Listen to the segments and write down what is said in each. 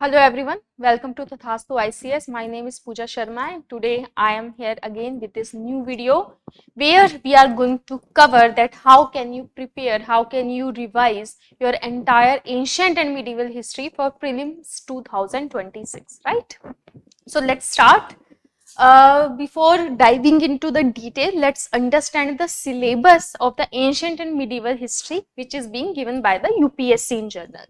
Hello everyone, welcome to Tathastu ICS. My name is Pooja Sharma and today I am here again with this new video where we are going to cover that how can you prepare, how can you revise your entire ancient and medieval history for prelims 2026, right? So let's start. Before diving into the detail, let's understand the syllabus of the ancient and medieval history which is being given by the UPSC in general.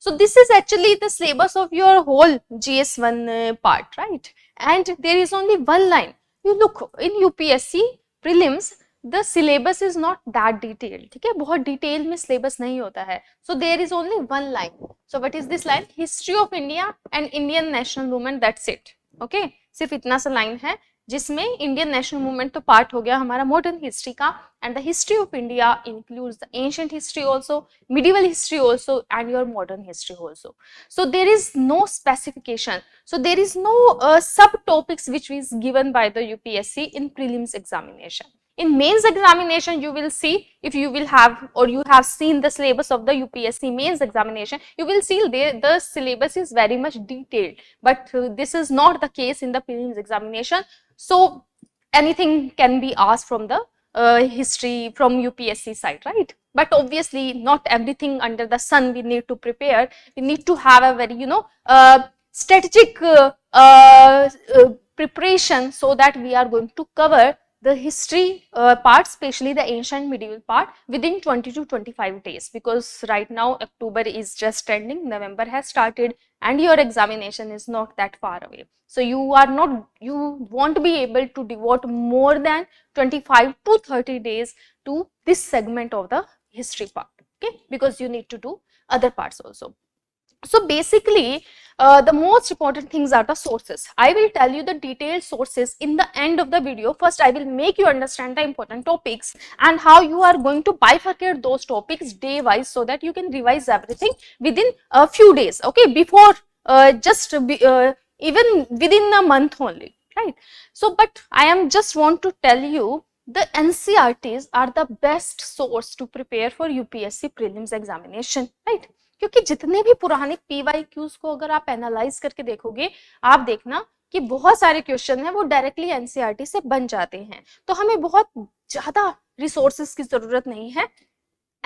So this is actually the syllabus of your whole GS1 part, right? And there is only one line. You look in UPSC prelims, the syllabus is not that detailed. ठीक है, बहुत detail में syllabus नहीं होता है. So there is only one line. So what is this line? History of India and Indian national movement. That's it. Okay, सिर्फ इतना सा लाइन है जिसमें इंडियन नेशनल मूवमेंट तो पार्ट हो गया हमारा मॉडर्न हिस्ट्री का, and the history of India includes the ancient history also, medieval history also, and your modern history also. So there is no specification, so there is no subtopics which is given by the UPSC in prelims examination. In mains examination, you will see, if you will have or you have seen the syllabus of the UPSC mains examination, you will see the syllabus is very much detailed, but this is not the case in the prelims examination. So anything can be asked from the history from UPSC side, right? But obviously not everything under the sun we need to prepare. We need to have a very strategic preparation so that we are going to cover the history part, especially the ancient medieval part, within 20 to 25 days, because right now October is just ending, November has started, and your examination is not that far away. So you won't be able to devote more than 25 to 30 days to this segment of the history part, okay, because you need to do other parts also. So basically, the most important things are the sources. I will tell you the detailed sources in the end of the video. First, I will make you understand the important topics and how you are going to bifurcate those topics day wise so that you can revise everything within a few days, okay, before even within a month only, right? So, but I am just want to tell you the NCERTs are the best source to prepare for UPSC prelims examination, right? क्योंकि जितने भी पुराने PYQs को अगर आप analyse करके देखोगे, आप देखना कि बहुत सारे क्वेश्चन हैं वो डायरेक्टली एनसीईआरटी से बन जाते हैं, तो हमें बहुत ज्यादा रिसोर्सेज की जरूरत नहीं है.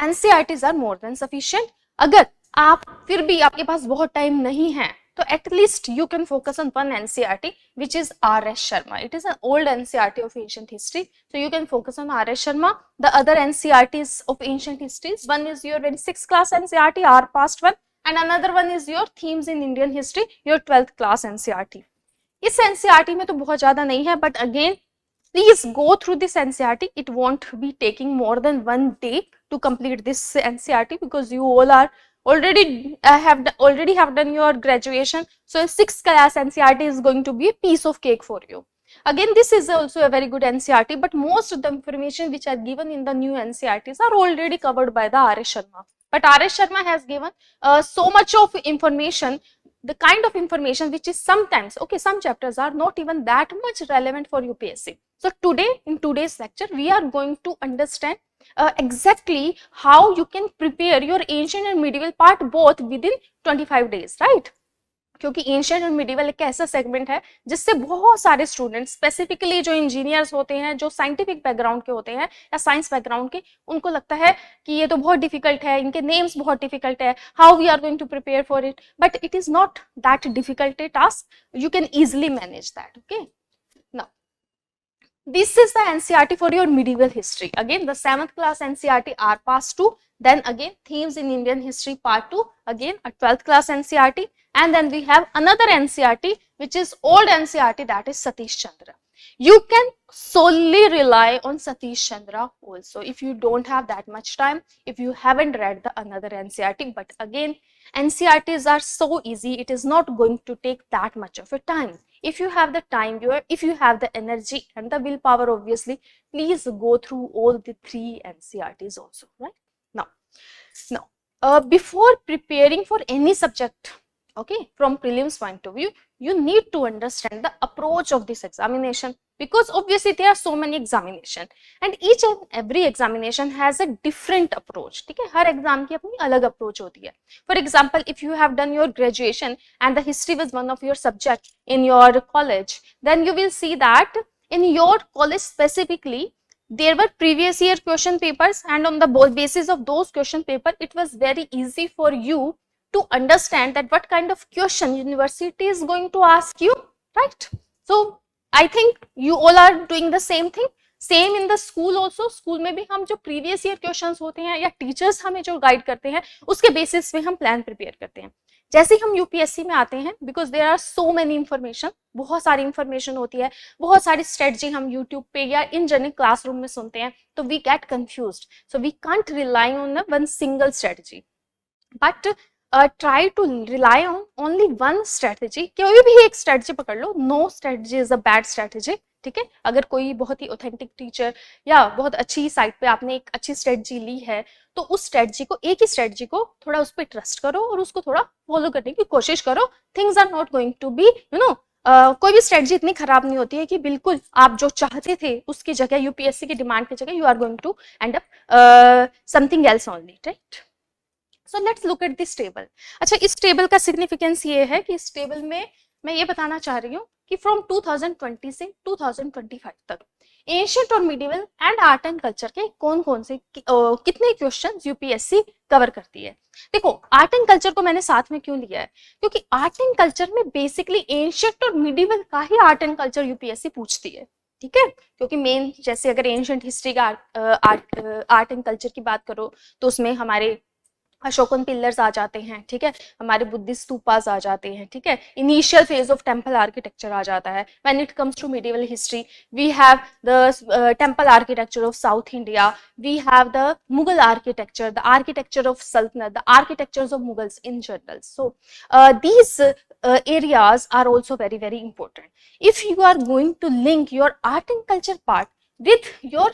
NCERTs are more than sufficient. अगर आप फिर भी आपके पास बहुत टाइम नहीं है तो at least you can focus on one NCERT, which is R.S. Sharma. It is an old NCERT of ancient history, so you can focus on R.S. Sharma. The other NCERTs of ancient histories, one is your 6th class NCERT, R past one, and another one is your themes in Indian history, your 12th class NCERT. इस NCERT में तो बहुत ज्यादा नहीं है, but again please go through this NCERT. It won't be taking more than one day to complete this NCERT because you all are already have done your graduation. So 6th class NCERT is going to be a piece of cake for you. Again, this is also a very good NCERT, but most of the information which are given in the new NCERTs are already covered by the R.S. Sharma. But R.S. Sharma has given so much of information, the kind of information which is sometimes, okay, some chapters are not even that much relevant for UPSC. So today, in today's lecture, we are going to understand exactly how you can prepare your ancient and medieval part both within 25 days, right? क्योंकि ancient और medieval एक ऐसा segment है जिससे बहुत सारे students, specifically जो engineers होते हैं, जो साइंटिफिक बैकग्राउंड के होते हैं या साइंस बैकग्राउंड के, उनको लगता है कि ये तो बहुत डिफिकल्ट है, इनके नेम्स बहुत डिफिकल्ट है, how we are going to prepare for it. But it is not that difficult a task, you can easily manage that. Okay, now this is the NCERT for your medieval history. Again, the 7th class NCERT R past 2, then again themes in Indian history part 2, again a 12th class NCERT, and then we have another NCERT which is old NCERT, that is Satish Chandra. You can solely rely on Satish Chandra also if you don't have that much time, if you haven't read the another NCERT. But again, NCERTs are so easy, it is not going to take that much of a time. If you have the time, if you have the energy and the willpower, obviously, please go through all the 3 NCERTs also, right? Now, before preparing for any subject, okay, from prelims point of view, you need to understand the approach of this examination. because obviously there are so many examination and each and every examination has a different approach. ठीक है, हर exam की अपनी अलग approach होती है. For example, if you have done your graduation and the history was one of your subject in your college, then you will see that in your college specifically there were previous year question papers, and on the basis of those question paper it was very easy for you to understand that what kind of question university is going to ask you, right? So I think you all are doing the same thing. Same in the school also, school में भी हम जो previous year questions होते हैं या teachers हमें जो guide करते हैं उसके बेसिस पे हम प्लान प्रिपेयर करते हैं. जैसे हम यूपीएससी में आते हैं, because there are so many information, बहुत सारी इंफॉर्मेशन होती है, बहुत सारी स्ट्रेटजी हम यूट्यूब पे या इन जनरल क्लासरूम में सुनते हैं, तो we get confused. So we can't rely on one single strategy, but try to rely on only one strategy. कोई भी एक स्ट्रेटजी पकड़ लो, no strategy is a bad strategy. ठीक है, अगर कोई बहुत ही ऑथेंटिक टीचर या बहुत अच्छी साइट पे आपने एक अच्छी स्ट्रेटजी ली है, तो उस स्ट्रेटजी को, एक ही स्ट्रेटजी को थोड़ा उस पर ट्रस्ट करो और उसको थोड़ा फॉलो करने की कोशिश करो. Things are not going to be कोई भी स्ट्रेटजी इतनी खराब नहीं होती है कि बिल्कुल आप जो चाहते थे उसकी जगह, यूपीएससी की डिमांड की जगह, you are going to end up something else only, right? So let's look at this table. अच्छा, इस टेबल का सिग्निफिकेंस ये है कि इस टेबल में मैं ये बताना चाह रही हूँ कि फ्रॉम 2020 से 2025 तक एंशिएंट और medieval and art and culture के कौन कौन से कितने क्वेश्चंस यूपीएससी कवर करती है. देखो, आर्ट एंड कल्चर को मैंने साथ में क्यों लिया है, क्योंकि आर्ट एंड कल्चर में बेसिकली एंशिएंट और मिडिवल का ही आर्ट एंड कल्चर यूपीएससी पूछती है. ठीक है, क्योंकि मेन जैसे अगर एंशिएंट हिस्ट्री का आर्ट एंड कल्चर की बात करो तो उसमें हमारे अशोकन पिलर्स आ जाते हैं. ठीक है, हमारे बुद्धिस्ट स्तूपास आ जाते हैं. ठीक है, initial phase of temple architecture आ जाता है. When it comes to medieval history, we have the temple architecture of South India, we have the Mughal architecture, the architecture of sultanate, the architectures of Mughals in general. So these areas are also very very important. If you are going to link your art and culture part with your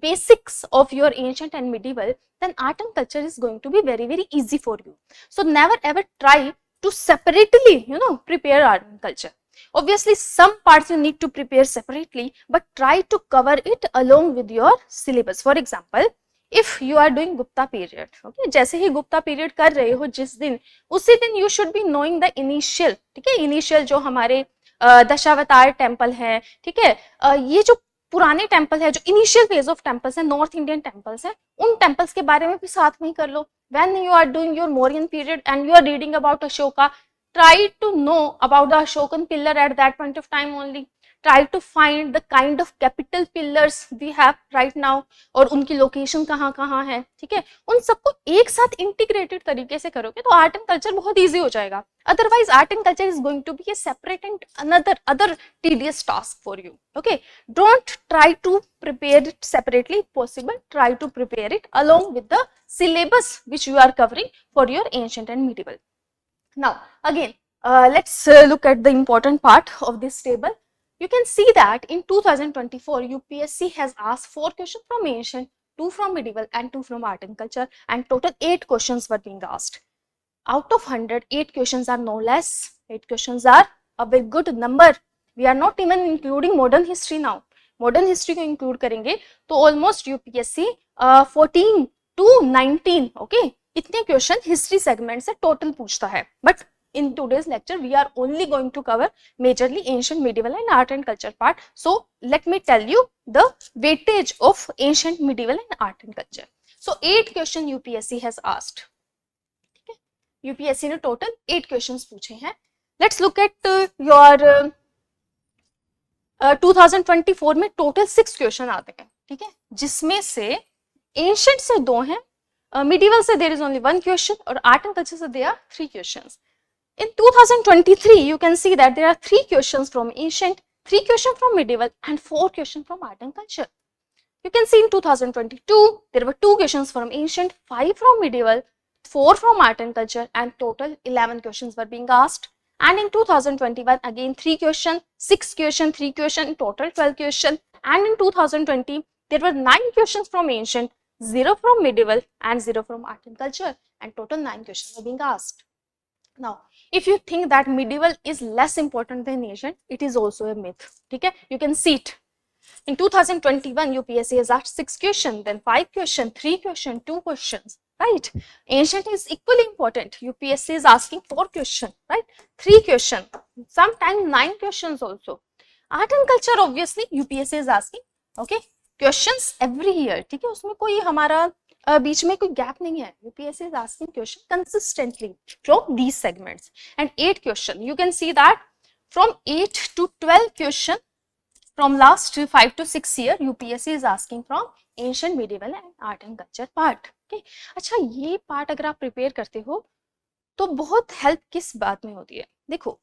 basics of your ancient and medieval, then art and culture is going to be very very easy for you. So never ever try to separately prepare art and culture. Obviously some parts you need to prepare separately, but try to cover it along with your syllabus. For example, if you are doing Gupta period, okay, जैसे ही Gupta period कर रहे हो जिस दिन, उसी दिन you should be knowing the initial. ठीक है, इनिशियल जो हमारे दशावतार टेम्पल है, ठीक है, ये जो पुराने टेम्पल है, जो इनिशियल फेज ऑफ टेम्पल्स है, नॉर्थ इंडियन टेम्पल्स है, उन टेम्पल्स के बारे में भी साथ में ही कर लो. When you are doing your Mauryan period and you are reading about Ashoka, try to know about the Ashokan pillar at that point of time only. Try to find the kind of capital pillars we have right now और उनकी location कहाँ कहाँ है. ठीक है, उन सबको एक साथ इंटीग्रेटेड तरीके से करोगे तो आर्ट एंड कल्चर बहुत ईजी हो जाएगा. Otherwise art and culture is going to be a separate and other tedious task for you. Okay, don't try to prepare it separately. Possible, try to prepare it along with the syllabus which you are covering for your ancient and medieval. Now again, let's look at the important part of this table. You can see that in 2024 UPSC has asked 4 questions from ancient, 2 from medieval and 2 from art and culture, and total 8 questions were being asked. Out of 100, 8 questions are no less. 8 questions are a very good number. We are not even including modern history now. Modern history को include करेंगे तो almost UPSC 14 to 19, okay, इतने question history segment से total पूछता है. But in today's lecture we are only going to cover majorly ancient, medieval and art and culture part. So let me tell you the weightage of ancient, medieval and art and culture. So 8 question UPSC has asked. Okay, UPSC ने total 8 questions पूछे हैं. Let's look at your 2024 में total 6 question आते हैं. ठीक है, जिसमें से ancient से 2 हैं, medieval से there is only 1 question और art and culture से there are 3 questions. In 2023, you can see that there are 3 questions from ancient, 3 questions from medieval and 4 questions from art and culture. You can see in 2022, there were 2 questions from ancient, 5 from medieval, 4 from art and culture, and total 11 questions were being asked. And in 2021, again 3 questions, 6 questions, 3 questions, total 12 questions. And in 2020, there were 9 questions from ancient, 0 from medieval and 0 from art and culture, and total 9 questions were being asked. Now, If you think that medieval is less important than ancient, it is also a myth. ठीक है, you can see it. In 2021, UPSC has asked 6 questions, then 5 questions, 3 questions, 2 questions, right? Ancient is equally important. UPSC is asking 4 questions, right? 3 questions, sometimes 9 questions also. Art and culture, obviously, UPSC is asking, okay, questions every year, ठीक है, उसमें कोई हमारा बीच में कोई gap नहीं है. UPSC is asking question consistently from these segments. And 8 question, you can see that from 8 to 12 question from last 5 to 6 year UPSC is asking from ancient, medieval and art and culture part. Okay, अच्छा ये part अगर आप prepare करते हो तो बहुत help किस बात में होती है. देखो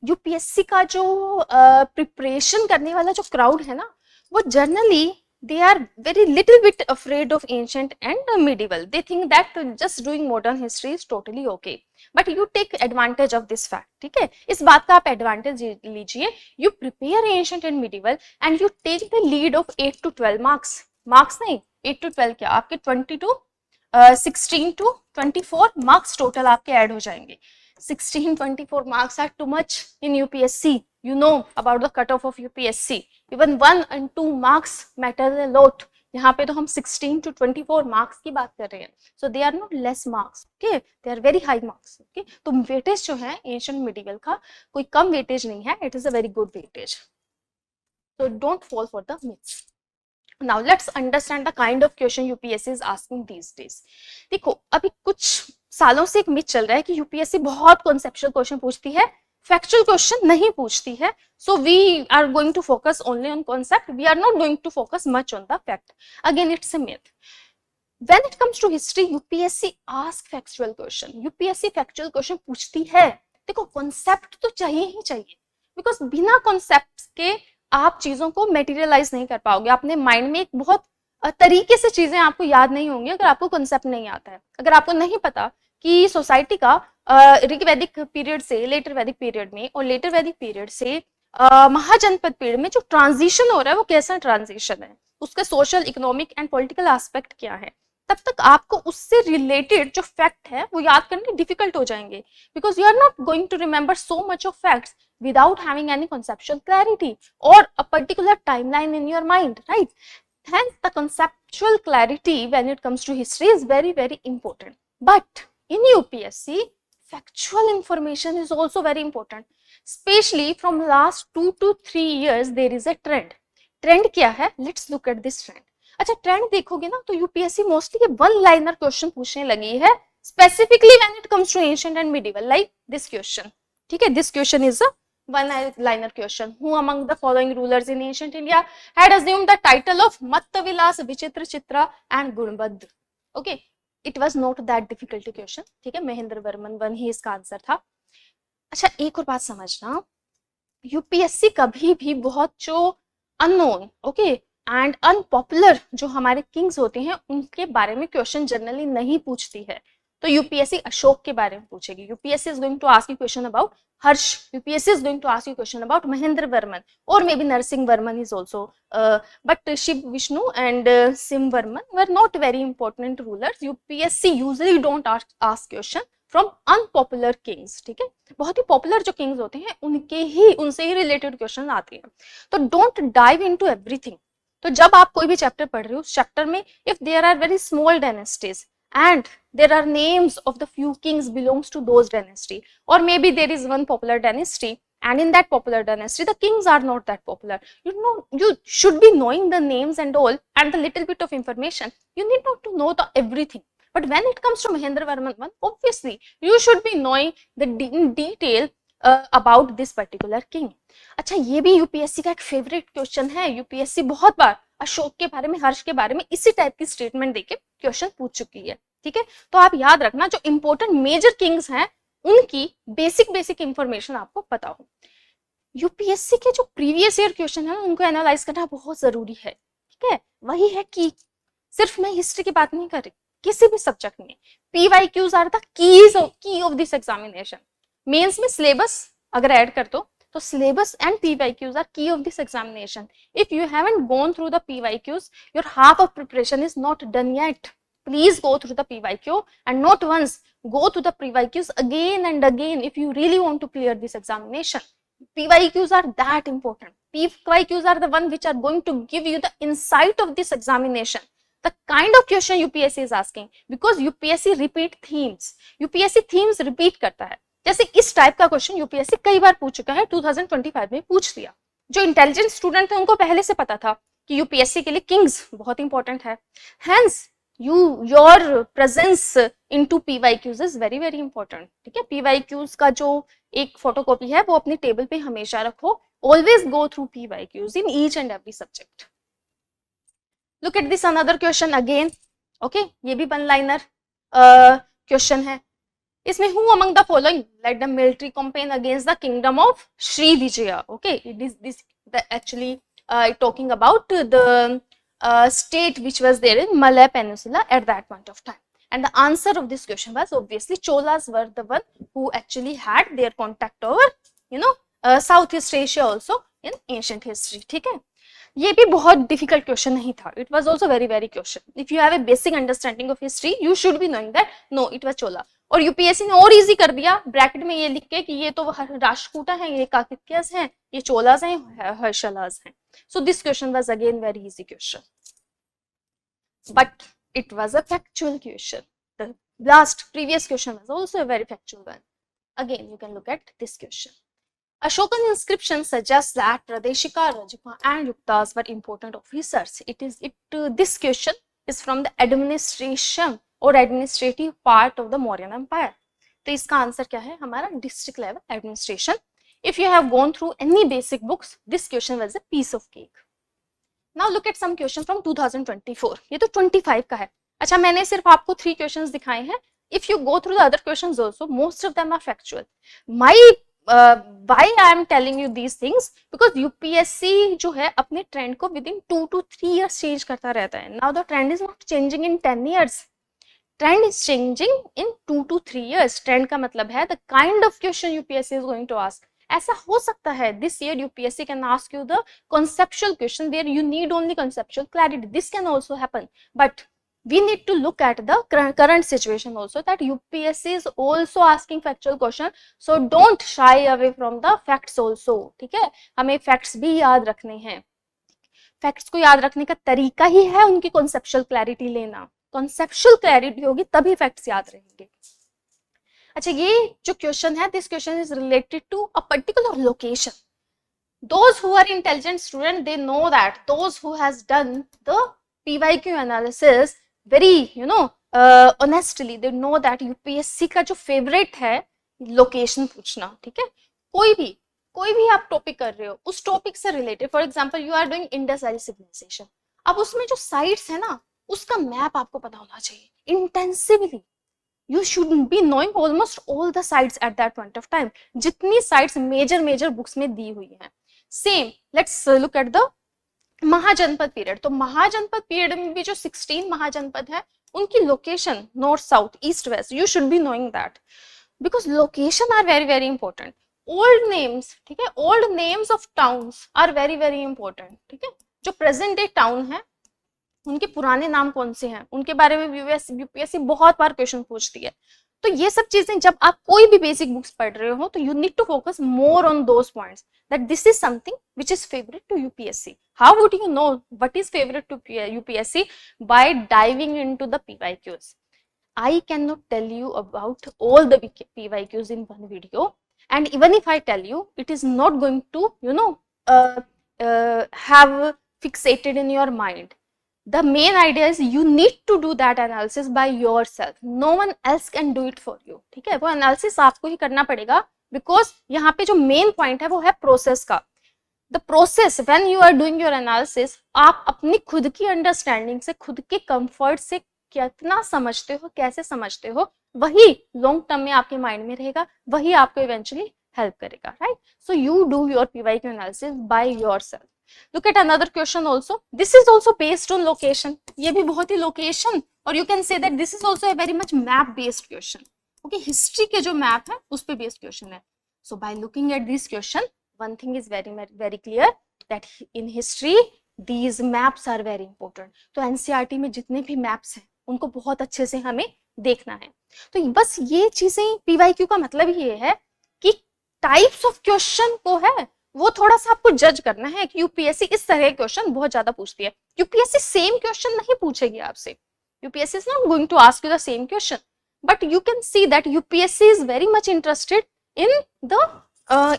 यूपीएससी का जो प्रिपरेशन करने वाला जो क्राउड है ना, वो generally they are very little bit afraid of ancient and medieval. They think that just doing modern history is totally okay. But you take advantage of this fact. ठीक है, इस बात का आप एडवांटेज लीजिए. You prepare ancient and medieval and you take the lead of 8 to 12 marks. Marks नहीं, 8 to 12 क्या, आपके 16 to 24 मार्क्स टोटल आपके ऐड हो जाएंगे. 16-24 marks are too much in UPSC. You know about the cutoff of UPSC. Even 1 and 2 marks matter a lot. यहाँ पे तो हम 16 to 24 marks की बात कर रहे हैं. So they are not less marks. Okay, they are very high marks. Okay, तो weightage जो है ancient medieval का कोई कम weightage नहीं है. It is a very good weightage. So don't fall for the myths. Now let's understand the kind of question UPSC is asking these days. देखो अभी कुछ सालों से एक मिथ चल रहा है कि यूपीएससी बहुत कॉन्सेप्चुअल क्वेश्चन पूछती है, फैक्चुअल क्वेश्चन नहीं पूछती है. So we are going to focus only on concept, we are not going to focus much on the fact. Again it's a myth. When it comes to history UPSC ask factual question. UPSC factual question पूछती है. देखो concept तो चाहिए ही चाहिए, because बिना concept के आप चीजों को मेटीरियलाइज नहीं कर पाओगे. अपने माइंड में एक बहुत तरीके से चीजें आपको याद नहीं होंगी अगर आपको कॉन्सेप्ट नहीं आता है. अगर आपको नहीं पता कि सोसाइटी का ऋग वैदिक पीरियड से लेटर वैदिक पीरियड में और लेटर वैदिक पीरियड से महाजनपद पीरियड में जो ट्रांजिशन हो रहा है वो कैसा ट्रांजिशन है, उसका social, economic and political aspect क्या है, तब तक आपको उससे रिलेटेड जो फैक्ट है वो याद करने डिफिकल्ट हो जाएंगे. Because you are not going to remember so much of facts without having any conceptual clarity or a particular timeline in your mind, right? Hence the conceptual clarity when it comes to history is very, very important. But in UPSC, factual information is also very important. Especially from last 2 to 3 years, there is a trend. Trend क्या है? Let's look at this trend. अच्छा trend देखोगे ना तो UPSC mostly one liner question पूछने लगी है, specifically when it comes to ancient and medieval, like this question. ठीक है, this question is a one liner question. Who among the following rulers in ancient India had assumed the title of Mattavilas, Vichitra Chitra and Gunbadh? Okay, it was not that difficult question. ठीक है, Mahendra Varman one ही इसका answer था. अच्छा एक और बात समझना, UPSC कभी भी बहुत जो अननोन ओके एंड अनपॉपुलर जो हमारे किंग्स होते हैं उनके बारे में क्वेश्चन जनरली नहीं पूछती है. तो यूपीएससी अशोक के बारे में पूछेगी. UPSC is going to ask you question about Harsha. UPSC is going to ask you question about Mahendra Varman और maybe Narasimha Varman is also, but Shiva Vishnu and Simha Varman were not very important rulers. UPSC usually don't ask question from unpopular kings. ठीक है, बहुत ही popular जो Kings होते हैं उनसे ही related question आते हैं. तो डोंट डाइव इनटू एवरीथिंग. तो जब आप कोई भी चैप्टर पढ़ रहे हो उस चैप्टर में if there are very small dynasties and there are names of the few kings belongs to those dynasty, or maybe there is one popular dynasty and in that popular dynasty the kings are not that popular, you know, you should be knowing the names and all and the little bit of information. You need not to know the everything, but when it comes to Mahendra Varman one, obviously you should be knowing the in detail about this particular king. अच्छा ये भी UPSC का एक favourite question है. UPSC बहुत बार अशोक के बारे में, हर्ष के बारे में इसी टाइप की स्टेटमेंट देके क्वेश्चन पूछ चुकी है. ठीक है, तो आप याद रखना जो इंपॉर्टेंट मेजर किंग्स हैं उनकी बेसिक इंफॉर्मेशन आपको पता हो. यूपीएससी के जो प्रीवियस ईयर क्वेश्चन है उनको एनालाइज करना बहुत जरूरी है. ठीक है, वही है कि सिर्फ मैं हिस्ट्री की बात नहीं कर रही, किसी भी सब्जेक्ट में PYQs are the key of this examination. Mains में सिलेबस अगर ऐड कर दो तो syllabus and PYQs are key of this examination. If you haven't gone through the PYQs, your half of preparation is not done yet. please go through the PYQ and not once, go to the PYQs again and again if you really want to clear this examination. PYQs are that important. PYQs are the one which are going to give you the insight of this examination, the kind of question UPSC is asking, because UPSC repeat themes, UPSC themes repeat करता है. जैसे इस type का question UPSC कई बार पूछ चुका है, 2025 में पूछ लिया. जो इंटेलिजेंट स्टूडेंट थे उनको पहले से पता था कि यूपीएससी के लिए किंग्स बहुत इंपॉर्टेंट है. Hence your presence into PYQs is very very important. ठीक है, पीवाईक्यूज का जो एक फोटोकॉपी है वो अपने टेबल पे हमेशा रखो. Always go through PYQs in each and every subject. Look at this another question again. Okay, ये भी वन लाइनर क्वेश्चन है. इसमें who among the following led the military campaign against the kingdom of Srivijaya. Okay, it is this actually talking about the state which was there in Malay Peninsula at that point of time. And the answer of this question was obviously Cholas were the one who actually had their contact over, Southeast Asia also in ancient history. ठीक है, ये भी बहुत difficult question नहीं था. It was also very very question. If you have a basic understanding of history, you should be knowing that no, it was Chola. और UPSC ने और इजी कर दिया, ब्रैकेट में ये लिख के कि ये तो राष्ट्रकूटा है, ये काकतियास हैं, ये चोलास हैं, हर्षलास हैं. So this question was again very easy question, but it was a factual question. The last previous question was also a very factual one. Again, you can look at this question. Ashokan inscription suggests that Pradeshika, Rajaka and Yuktas were important officers. This question is from the administration और administrative part of the Mauryan empire. तो इसका answer क्या है हमारा? District level administration. If you have gone through any basic books, this question was a piece of cake. Now look at some question from 2024. ये तो 25 का है. अच्छा, मैंने सिर्फ आपको 3 क्वेश्चंस दिखाए हैं. If you go through the other questions also, most of them are factual. Why I am telling you these things? Because UPSC जो है अपने ट्रेंड को with in 2 to 3 years change करता रहता है. Now the trend is not changing in 10 years. Trend is changing in 2 to 3 years. Trend का मतलब है the kind of question UPSC is going to ask. ऐसा हो सकता है this year UPSC can ask you the conceptual question where you need only conceptual clarity. This can also happen, but we need to look at the current situation also, that UPSC is also asking factual question. So don't shy away from the facts also. ठीक है, हमें facts भी याद रखने हैं. Facts को याद रखने का तरीका ही है उनकी conceptual clarity लेना. कॉन्सेप्चुअल क्लैरिटी होगी तभी फैक्ट्स याद रहेंगे. अच्छा, ये जो क्वेश्चन है, this question is related to a particular location. Those who are intelligent student, they know that those who has done the PYQ analysis very honestly, they know that UPSC का जो favourite है location पूछना. ठीक है, कोई भी आप topic कर रहे हो, उस टॉपिक से related. For example, you are doing Indus valley civilisation. अब उसमें जो साइट्स है ना, उसका मैप आपको पता होना चाहिए intensively. You should be knowing almost all the sites at that point of time, जितनी साइट्स मेजर बुक्स में दी हुई हैं. Same let's look at the Mahajanapada period. तो महाजनपद पीरियड में भी जो 16 महाजनपद है, उनकी location north south east west, you should be knowing that, because location are very very important. Old names, ठीक है, old names of towns are very very important. ठीक है, जो प्रेजेंट डे टाउन है उनके पुराने नाम कौन से हैं, उनके बारे में यूपीएससी बहुत बार क्वेश्चन पूछती है. तो ये सब चीजें जब आप कोई भी बेसिक बुक्स पढ़ रहे हो, तो you need to focus more on those points, that this is something which is favourite to UPSC. How would you know what is favourite to UPSC? By diving into the PYQs. I cannot tell you about all the PYQs in one video, and even if I tell you, it is not going to have fixated in your mind. The main idea is you need to do that analysis by yourself. No one else can do it for you. ठीक है, वो analysis आपको ही करना पड़ेगा, because यहाँ पे जो main point है वो है process का. The process when you are doing your analysis, आप अपनी खुद की understanding से, खुद के comfort से कितना समझते हो, कैसे समझते हो, वही लॉन्ग टर्म में आपके माइंड में रहेगा, वही आपको इवेंचुअली हेल्प करेगा. Right, so you do your PYQ analysis by yourself. Look at another question also. This is also based on location. ये भी बहुत ही लोकेशन, और you can say that this is also a very much map based question. Okay, history के जो map है उस पे बेस्ड क्वेश्चन है. So by looking at this question, one thing is very clear that in history these maps are very important. तो NCERT में जितने भी मैप्स हैं उनको बहुत अच्छे से हमें देखना है। तो बस ये चीजें पीवाईक्यू का मतलब ये है कि टाइप्स ऑफ क्वेश्चन को है वो थोड़ा सा आपको जज करना है कि यूपीएससी इस तरह के क्वेश्चन बहुत ज्यादा पूछती है। यूपीएससी सेम क्वेश्चन नहीं पूछेगी आपसे, UPSC is not going to ask you the same question, but you can see that UPSC is very much interested in the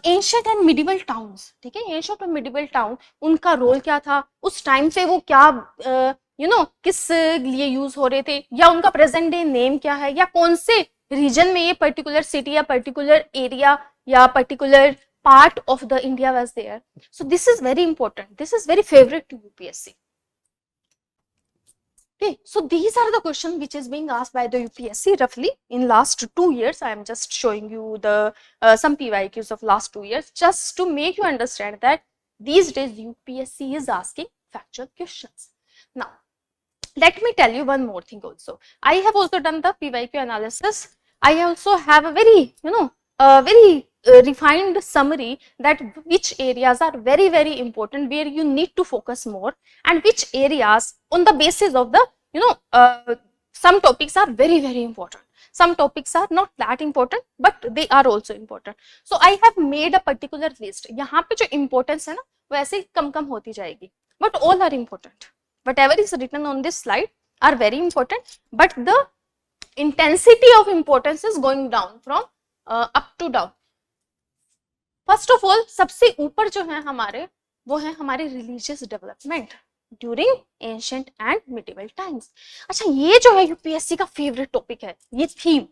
ancient and medieval towns. ठीक है, एंशिएंट और मिडिवल टाउन, उनका role क्या था उस टाइम पे, वो क्या किस लिए यूज हो रहे थे, या उनका प्रेजेंट डे नेम क्या है, या कौन से रीजन में ये पर्टिकुलर सिटी या पर्टिकुलर एरिया या particular part of the India was there. So this is very important. This is very favorite to UPSC. Okay, so these are the questions which is being asked by the UPSC roughly in last 2 years. I am just showing you the some PYQs of last 2 years just to make you understand that these days UPSC is asking factual questions. Now, let me tell you one more thing also. I have also done the PYQ analysis. I also have a very, very refined summary that which areas are very, very important where you need to focus more, and which areas on the basis of the, some topics are very, very important. Some topics are not that important, but they are also important. So I have made a particular list. यहाँ पे जो importance है ना, वो ऐसे ही कम कम होती जाएगी, but all are important. Whatever is written on this slide are very important, but the intensity of importance is going down from up to down. First of all सबसे ऊपर जो है हमारे, वो है हमारे religious development during ancient and medieval times. अच्छा, ये जो है यूपीएससी का फेवरेट टॉपिक है, ये theme.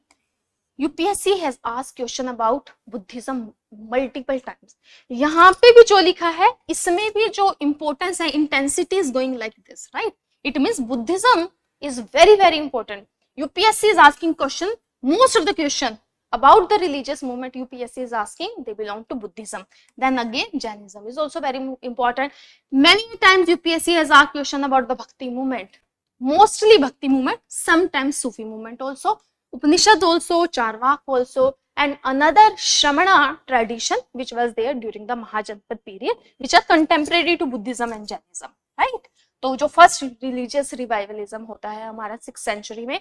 UPSC has asked question about Buddhism multiple times. यहाँ पे भी जो लिखा है इसमें भी जो इंपॉर्टेंस है, intensity is going like this, right? It means Buddhism is very very important. UPSC is asking question, most of the question about the religious movement UPSC is asking, they belong to Buddhism. Then again Jainism is also very important. Many times UPSC has asked question about the Bhakti movement, mostly Bhakti movement, sometimes Sufi movement also, Upanishad also, Charvak also, and another Shramana tradition which was there during the Mahajanpad period, which are contemporary to Buddhism and Jainism, right? तो जो first religious revivalism होता है हमारा 6th century में,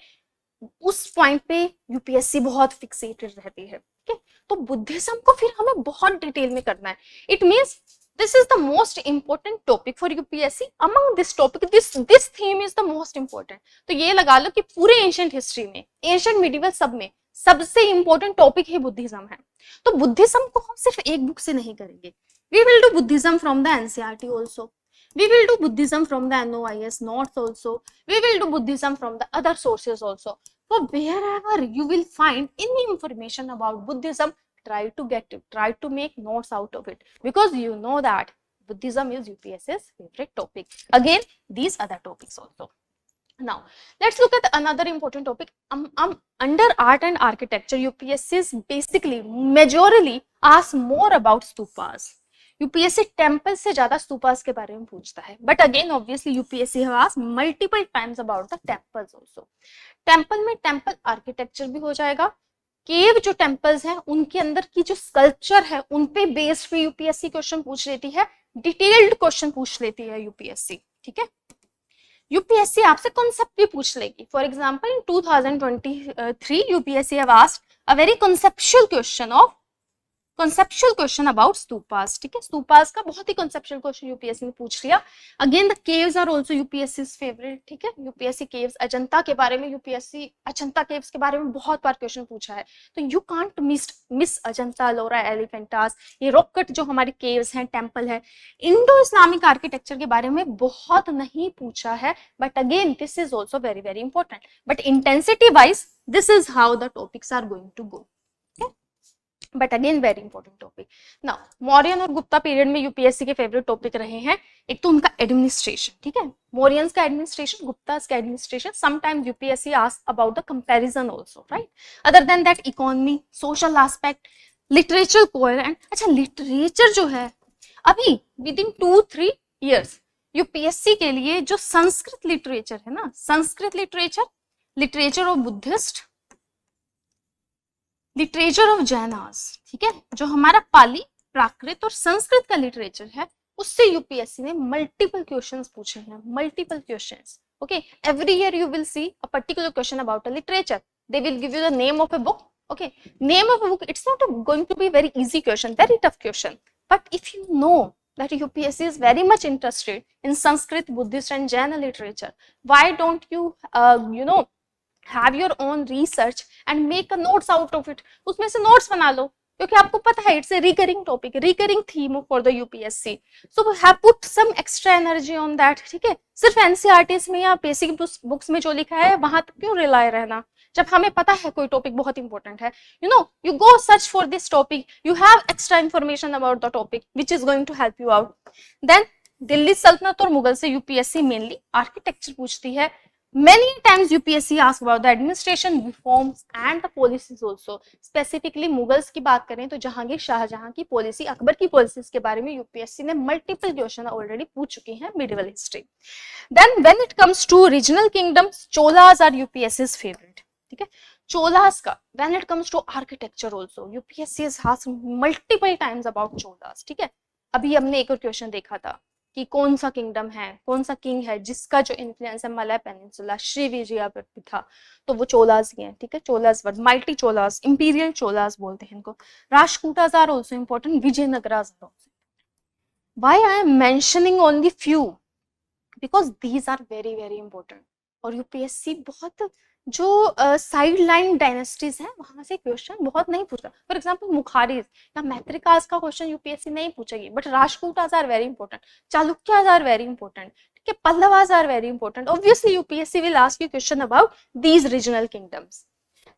उस point पे UPSC बहुत fixated रहती है। ठीक है, तो बुद्धिज्म को फिर हमें बहुत डिटेल में करना है। It means this is the most important topic for UPSC. Among this topic this theme is the most important. तो ये लगा लो कि पूरे एंशिएंट हिस्ट्री में, एंशिएंट मिडिवल सब में सबसे इंपॉर्टेंट टॉपिक ही बुद्धिज्म है। तो बुद्धिज्म को हम सिर्फ एक बुक से नहीं करेंगे। We will do Buddhism from the NCERT also, we will do Buddhism from the NOIS notes also, we will do Buddhism from the other sources also. So wherever you will find any information about Buddhism, try to get it, try to make notes out of it, because you know that Buddhism is UPSC's favorite topic. Again, these other topics also. Now let's look at another important topic. Under art and architecture, UPSC is basically majorly ask more about stupas. UPSC temple से ज्यादा stupas के बारे में पूछता है, but again obviously UPSC have asked multiple times about the temples also. Temple में temple architecture भी हो जाएगा, केव जो टेम्पल्स हैं उनके अंदर की जो स्कल्पचर है उन पे बेस्ड पे यूपीएससी क्वेश्चन पूछ लेती है, डिटेल्ड क्वेश्चन पूछ लेती है यूपीएससी। ठीक है, यूपीएससी आपसे कॉन्सेप्ट भी पूछ लेगी। For example in 2023 UPSC have asked a very conceptual question about stupas. ठीक है, स्तूपास का बहुत ही कॉन्सेप्चुअल क्वेश्चन यूपीएससी ने पूछ लिया। Again the caves are also UPSC's favourite. ठीक है, यूपीएससी केव्स, अजंता के बारे में, यूपीएससी अजंता केव्स के बारे में बहुत बार क्वेश्चन पूछा है, तो you can't miss Ajanta, Ellora, Elephantas, ये रॉक कट जो हमारे केव्स हैं, टेम्पल है। इंडो इस्लामिक आर्किटेक्चर के बारे में बहुत नहीं पूछा है, but again this is also very very important, but intensity wise this is how the topics are going to go. But again very important topic. Now Mauryan और गुप्ता पीरियड में यूपीएससी के फेवरेट टॉपिक रहे हैं, एक तो उनका एडमिनिस्ट्रेशन। ठीक है, मौर्यंस का एडमिनिस्ट्रेशन, गुप्तास का administration. Sometimes UPSC ask about the comparison also, right? Other than that economy, social aspect, literature coherent. अच्छा, लिटरेचर जो है अभी विद इन 2-3 ईयर्स यूपीएससी के लिए जो संस्कृत लिटरेचर है ना, Sanskrit literature of Buddhist, literature of Jainas, ठीक है, जो हमारा पाली, प्राकृत और संस्कृत का लिटरेचर है, उससे यूपीएससी ने मल्टीपल क्वेश्चंस पूछे हैं, multiple questions. Okay, every year you will see a particular question about a literature. They will give you the name of a book. Okay, name of a book, it's not going to be very easy question, very tough question. But if you know that UPSC is very much interested in Sanskrit, Buddhist and Jaina literature, why don't you have your own research and make a notes out of it? उसमें से notes बना लो, क्योंकि आपको पता है it's a recurring topic, recurring theme for the UPSC. So we have put some extra energy on that. ठीक है, सिर्फ NCERTs में या बेसिक बुक्स में जो लिखा है वहां तक क्यों रिलाय रहना, जब हमें पता है कोई टॉपिक बहुत इंपॉर्टेंट है. You go search for this topic, you have extra information about the topic which is going to help you out. Then Delhi सल्तनत और मुगल से यूपीएससी मेनली आर्किटेक्चर पूछती है. Many times UPSC asks about the administration reforms and the policies also. Specifically Mughals की बात करें तो जहांगीर शाहजहां की पॉलिसी, अकबर की पॉलिसीज के बारे में यूपीएससी ने मल्टीपल क्वेश्चन ऑलरेडी पूछ चुकी हैं medieval history. Then when it comes to regional kingdoms, Cholas are UPSC's favorite. ठीक है, चोलास का when it comes to architecture also UPSC has asked multiple times about Cholas. ठीक है, अभी हमने एक और क्वेश्चन देखा था कि कौन सा किंगडम है, कौन सा किंग है जिसका जो इन्फ्लुएंस है मलय पेनिनसुला, श्रीविजया पर भी था, तो वो चोलास ही है. ठीक है, Cholas word, mighty Cholas, imperial Cholas बोलते हैं इनको. Rashtrakutas are also important, Vijayanagaras are also. Why I am mentioning only few, because these are very very important. और यूपीएससी बहुत जो साइड लाइन डायनेस्टीज हैं वहां से क्वेश्चन बहुत नहीं पूछता. फॉर एग्जांपल मुखारीज या मैत्रिकास का क्वेश्चन यूपीएससी नहीं पूछेगी, but Rashtrakutas are very important, Chalukyas are very important. ठीक है, Pallavas are very important. Obviously UPSC will ask you question about these regional kingdoms.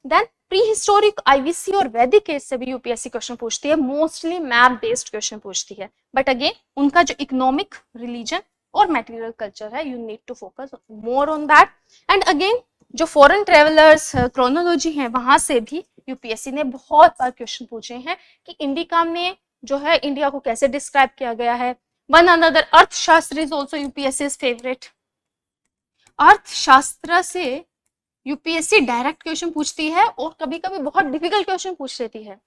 Then prehistoric, IVC और वैदिक एज से भी यूपीएससी क्वेश्चन पूछती है, मोस्टली मैप बेस्ड क्वेश्चन पूछती है. But again उनका जो इकोनॉमिक, रिलीजन और मटेरियल कल्चर है, you need to focus more on that. And again जो फॉरेन ट्रेवलर्स क्रोनोलॉजी है वहां से भी यूपीएससी ने बहुत बार क्वेश्चन पूछे हैं कि इंडिका में जो है इंडिया को कैसे डिस्क्राइब किया गया है. वन अनदर अर्थशास्त्र इज आल्सो यूपीएससी's फेवरेट. अर्थशास्त्र से यूपीएससी डायरेक्ट क्वेश्चन पूछती है और कभी कभी बहुत डिफिकल्ट क्वेश्चन पूछ लेती है,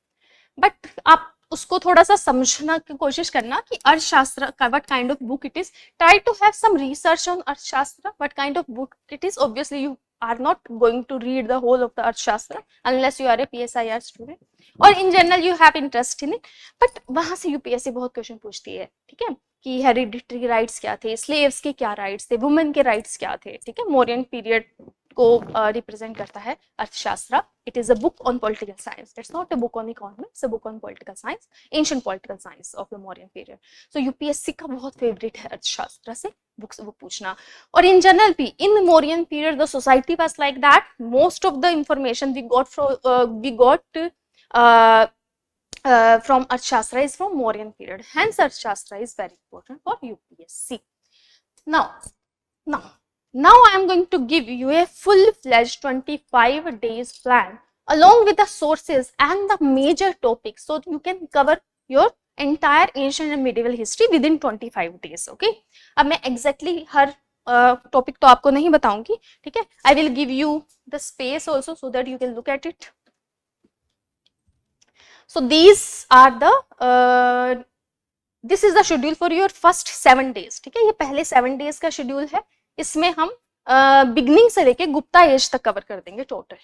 बट आप उसको थोड़ा सा समझना की कोशिश करना कि अर्थशास्त्र का what kind of book it is. Try to have some research on Arthashastra, what kind of book it is. Obviously you are not going to read the whole of the Arthashastra unless you are a PSIR student or in general you have interest in it. But वहां से UPSC बहुत question पूछती है. ठीक है, कि hereditary rights क्या थे, स्लेव्स के क्या राइट्स थे, वुमेन के राइट्स क्या थे. ठीक है, मौर्यन पीरियड को रिप्रेजेंट करता है अर्थशास्त्र. It is a book on political science, it's not a book on economics, it's a book on political science, ancient political science of the Mauryan period. So UPSC का बहुत फेवरेट है अर्थशास्त्र से बुक्स वो पूछना. और इन जनरल भी in Mauryan period the society was like that. Most of the information we got from Arthashastra is from Mauryan period. Hence Arthashastra is very important for UPSC. Now I am going to give you a full-fledged 25 days plan along with the sources and the major topics so you can cover your entire ancient and medieval history within 25 days. Okay, अब मैं exactly हर topic तो आपको नहीं बताऊंगी. ठीक है, I will give you the space also so that you can look at it. So these are the this is the schedule for your first 7 days. ठीक है, ये पहले 7 days का शेड्यूल है. इसमें हम बिगनिंग से लेके गुप्ता एज तक कवर कर देंगे टोटल.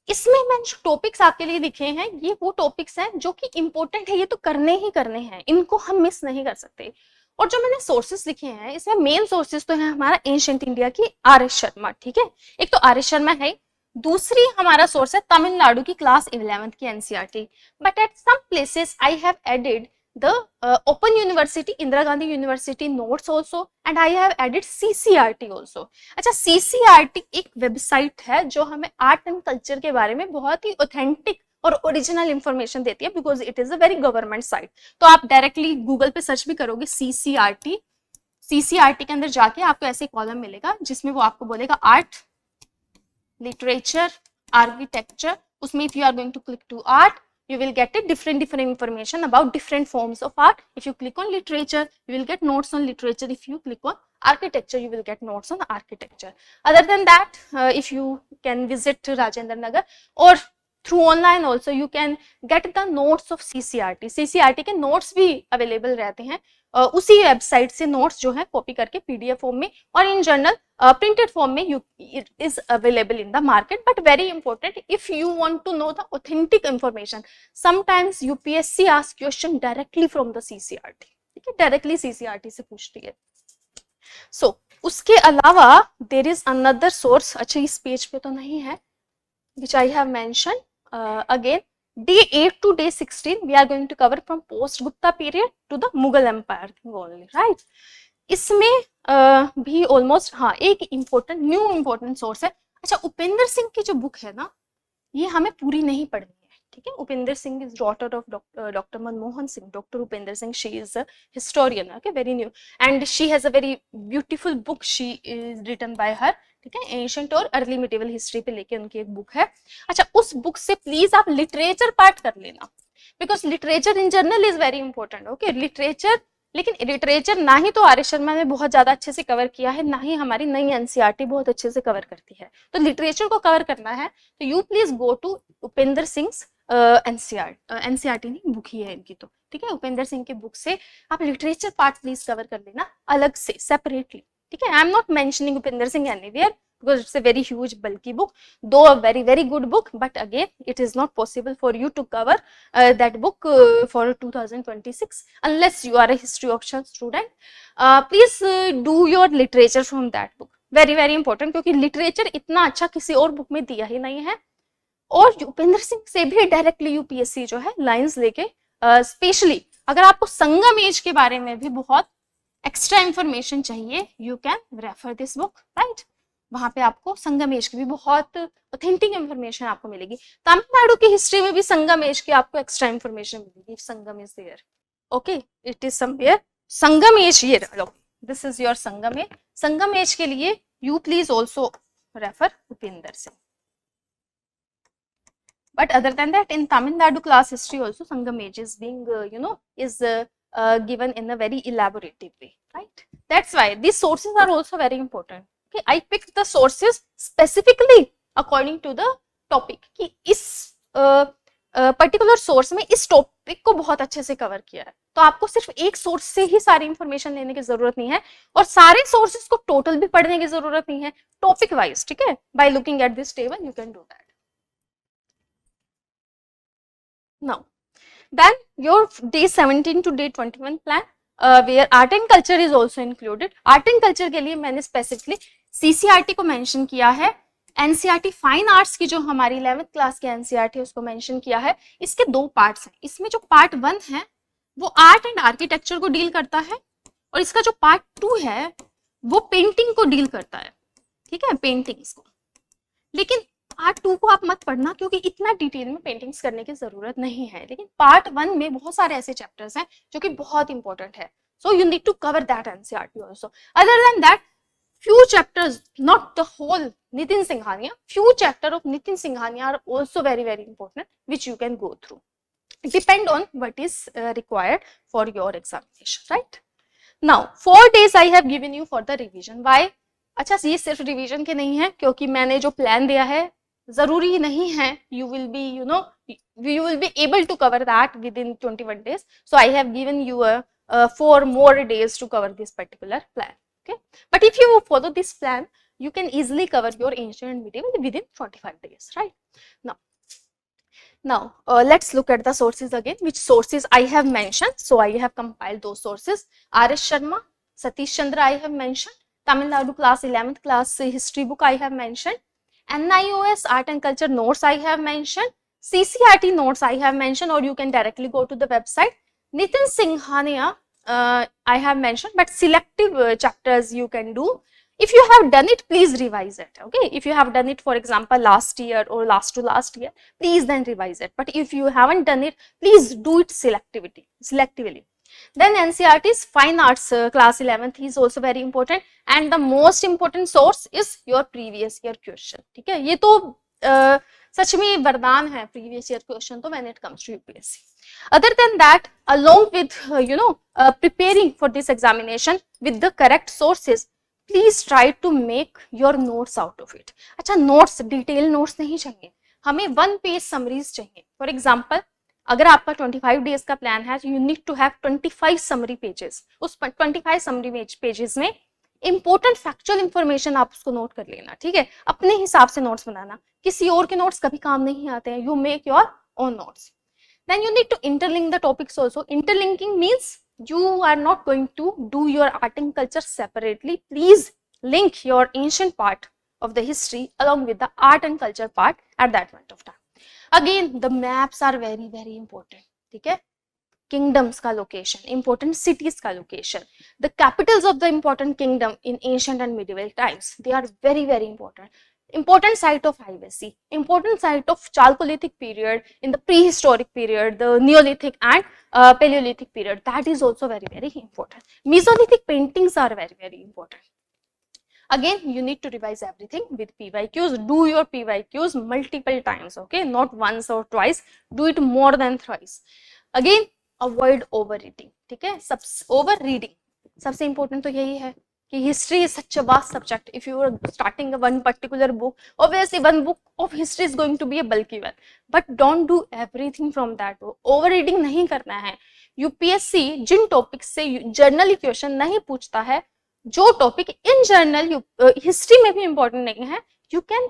इसमें मैंने जो टॉपिक्स आपके लिए लिखे हैं ये वो टॉपिक्स हैं जो कि इंपॉर्टेंट है, ये तो करने ही करने हैं, इनको हम मिस नहीं कर सकते. और जो मैंने सोर्सेस लिखे हैं इसमें मेन सोर्सेस तो है हमारा एंशिएंट इंडिया की आर एस शर्मा. ठीक है, एक तो आर एस शर्मा है, दूसरी हमारा सोर्स है तमिलनाडु की क्लास 11th की NCERT. But at some places I have added the Open University, Indira Gandhi University notes also, and I have added CCRT also. अच्छा, CCRT एक वेबसाइट है जो हमें आर्ट एंड कल्चर के बारे में बहुत ही ऑथेंटिक और ओरिजिनल इंफॉर्मेशन देती है, because it is a very government site. तो आप डायरेक्टली गूगल पे सर्च भी करोगे CCRT, CCRT के अंदर जाके आपको ऐसे कॉलम मिलेगा जिसमें वो आपको बोलेगा आर्ट, लिटरेचर, आर्किटेक्चर. उसमें if you are going to click to art, you will get a different information about different forms of art. If you click on literature, you will get notes on literature. If you click on architecture, you will get notes on architecture. Other than that, if you can visit Rajendra Nagar or through online also you can get the notes of CCRT। CCRT के notes भी available रहते हैं, उसी website से notes जो है copy करके PDF form में और इन जनरल प्रिंटेड फॉर्म में you it is available in the market. But very important, if you want to know the authentic information, sometimes UPSC ask question directly from the CCRT, ठीक है, directly CCRT से पूछती है। सो उसके अलावा there is another source, अच्छा इस page पे तो नहीं है, which I have mentioned again, day 8 to day 16 we are going to cover from post Gupta period to the Mughal empire only, right? इसमें भी ऑलमोस्ट, हाँ एक इम्पोर्टेंट न्यू इम्पोर्टेंट सोर्स है। अच्छा, उपेंद्र सिंह की जो बुक है ना, ये हमें पूरी नहीं पढ़नी है, ठीक है। Upinder Singh is daughter of doctor Manmohan Singh, doctor Upinder Singh, she is a historian, okay, very new, and she has a very beautiful book, she is written by her, ठीक है, एंशिएंट और अर्ली मिडिवल हिस्ट्री पे लेके उनकी एक बुक है। अच्छा, उस बुक से प्लीज आप लिटरेचर पार्ट कर लेना, because literature in general is very important, okay. Literature, लेकिन लिटरेचर ना ही तो आर्य शर्मा ने बहुत ज्यादा अच्छे से कवर किया है, ना ही हमारी नई NCERT बहुत अच्छे से कवर करती है। तो लिटरेचर को कवर करना है तो you please go to Upinder Singh NCERT नहीं, बुक ही है इनकी तो, ठीक है। उपेंद्र सिंह की बुक से आप लिटरेचर पार्ट प्लीज कवर कर लेना अलग से, सेपरेटली, ठीक है। I am not mentioning Upendra Singh anywhere because it's a very huge bulky book, though a very good book, but again it is not possible for you to cover that book for 2026 unless you are a history option student. Please do your literature from that book, very important, क्योंकि literature इतना अच्छा किसी और book में दिया ही नहीं है। और उपेंद्र सिंह से भी डायरेक्टली UPSC जो है लाइंस लेके, स्पेशली अगर आपको संगम एज के बारे में भी बहुत एक्स्ट्रा इंफॉर्मेशन चाहिए, you can refer this book, right. वहां पे आपको संगम एज की भी बहुत ऑथेंटिक इंफॉर्मेशन आपको मिलेगी। तमिलनाडु की हिस्ट्री में भी संगम एज की आपको एक्स्ट्रा इंफॉर्मेशन मिलेगी, Sangam is there, okay, it is somewhere Sangam age here, this is your Sangam age. Sangam age के लिए you please also refer Upinder Singh. But other than that, in Tamil Nadu class history also, Sangam age is being, given in a very elaborative way, right? That's why these sources are also very important. Okay, I picked the sources specifically according to the topic कि इस particular source में इस topic को बहुत अच्छे से cover किया है, तो आपको सिर्फ एक सोर्स से ही सारी इंफॉर्मेशन लेने की जरूरत नहीं है और सारे सोर्सेज को टोटल भी पढ़ने की जरूरत नहीं है, टॉपिक वाइज, ठीक है। Bye looking at this table you can do that. Now, then your day 17 to day 21 plan, where art and culture is also included. Art and culture के लिए मैंने specifically CCRT को mention किया है, NCERT fine arts की जो हमारी 11th class की NCERT है उसको मेंशन किया है। इसके दो पार्ट्स हैं, इसमें जो पार्ट 1 है वो आर्ट एंड आर्किटेक्चर को डील करता है और इसका जो पार्ट 2 है वो पेंटिंग को डील करता है, ठीक है, पेंटिंग्स को। लेकिन पार्ट 2 को आप मत पढ़ना क्योंकि इतना डिटेल में पेंटिंग्स करने की जरूरत नहीं है, लेकिन पार्ट 1 में बहुत सारे ऐसे चैप्टर्स हैं जो कि बहुत इंपॉर्टेंट है, so you need to cover that NCERT also. Other than that, few chapters, not the whole Nitin Singhania, few chapter of Nitin Singhania are also very important which you can go through. Depend on what is required for your examination, right? Now 4 days I have given you for the revision. Why? अच्छा, ये सिर्फ revision के नहीं है क्योंकि मैंने जो plan दिया है जरूरी नहीं है you will be able to cover that within 21 days. So I have given you 4 more days to cover this particular plan. Okay, but if you follow this plan, you can easily cover your ancient and medieval within 25 days, right? Now let's look at the sources again, which sources I have mentioned. So I have compiled those sources. R.S. Sharma, Satish Chandra I have mentioned, Tamil Nadu class 11th class history book I have mentioned, NIOS art and culture notes I have mentioned, CCRT notes I have mentioned, or you can directly go to the website. Nitin Singhania I have mentioned, but selective chapters you can do. If you have done it, please revise it, okay. If you have done it, for example, last year or last to last year, please then revise it. But if you haven't done it, please do it selectively. Then NCERT's fine arts class 11th is also very important, and the most important source is your previous year question, ठीक है। ये तो सच में वरदान है previous year question तो when it comes to UPSC. Other than that, along with preparing for this examination with the correct sources, please try to make your notes out of it. अच्छा, notes, detailed notes नहीं चाहिए, हमें 1 page summaries चाहिए. For example, अगर आपका 25 days का plan है, you need to have 25 summary pages. उस 25 समरी पेजेस में इंपॉर्टेंट फैक्चुअल इंफॉर्मेशन आप उसको नोट कर लेना, ठीक है. अपने हिसाब से नोट्स बनाना, किसी और के नोट्स कभी काम नहीं आते हैं. You make your own notes. Then you need to interlink the topics also. Interlinking means you are not going to do your art and culture separately. Please link your ancient part of the history along with the art and culture part at that point of time. Again, the maps are very very important. ठीक है. Kingdoms का location, important cities का location, the capitals of the important kingdom in ancient and medieval times, they are very very important. Important site of Hivacy, important site of Chalcolithic period, in the prehistoric period, the Neolithic and Paleolithic period, that is also very very important. Mesolithic paintings are very very important. Again, you need to revise everything with PYQs. Do your PYQs multiple times, okay, not once or twice, do it more than thrice. Again, avoid overreading, ठीक है. Over reading सबसे important तो यही है कि history is such a vast subject. If you are starting one particular book, obviously one book of history is going to be a bulky one, but don't do everything from that book. Overreading नहीं करना है. UPSC जिन topic से generally question नहीं पूछता है, जो topic in general history में भी इंपॉर्टेंट नहीं है, you can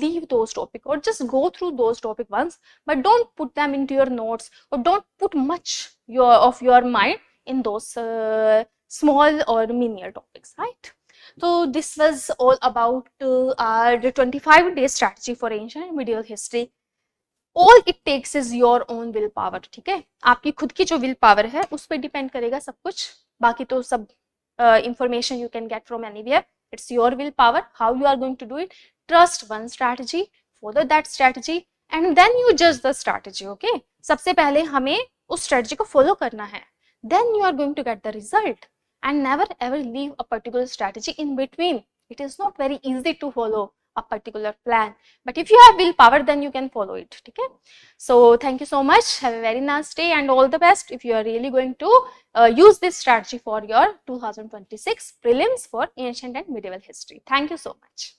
leave those topic or just go through those topic once, but don't put them into your notes or don't put much of your mind in those small or menial topics, right? So this was all about our 25-day strategy for ancient and medieval history. All it takes is your own will power, ठीक है. आपकी खुद की जो will power है उस पर depend करेगा सब कुछ. बाकी तो सब information you can get from anywhere. It's your willpower, how you are going to do it. Trust one strategy, follow that strategy, and then you judge the strategy, okay. सबसे पहले हमें उस strategy को follow करना है, then you are going to get the result. And never ever leave a particular strategy in between. It is not very easy to follow a particular plan, but if you have willpower, then you can follow it, okay. So thank you so much, have a very nice day and all the best if you are really going to use this strategy for your 2026 prelims for ancient and medieval history. Thank you so much.